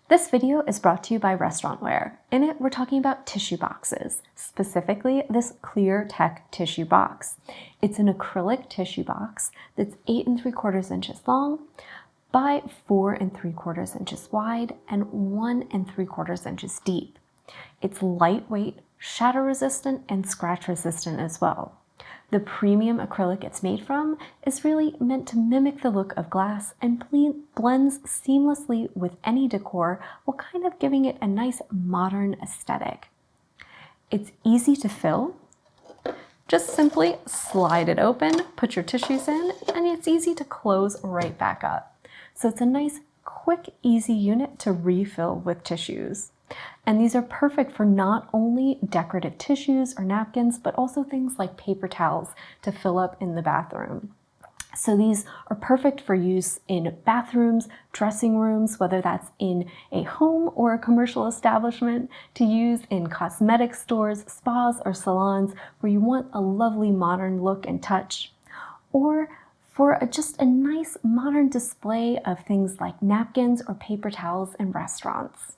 This video is brought to you by Restaurantware. In it, we're talking about tissue boxes, specifically this Clear Tech tissue box. It's an acrylic tissue box that's 8 3/4 inches long by 4 3/4 inches wide and 1 3/4 inches deep. It's lightweight, shatter resistant, and scratch resistant as well. The premium acrylic it's made from is really meant to mimic the look of glass and blends seamlessly with any decor while kind of giving it a nice modern aesthetic. It's easy to fill. Just simply slide it open, put your tissues in, and it's easy to close right back up. So it's a nice, quick, easy unit to refill with tissues. And these are perfect for not only decorative tissues or napkins, but also things like paper towels to fill up in the bathroom. So these are perfect for use in bathrooms, dressing rooms, whether that's in a home or a commercial establishment, to use in cosmetic stores, spas, or salons where you want a lovely modern look and touch, or for just a nice modern display of things like napkins or paper towels in restaurants.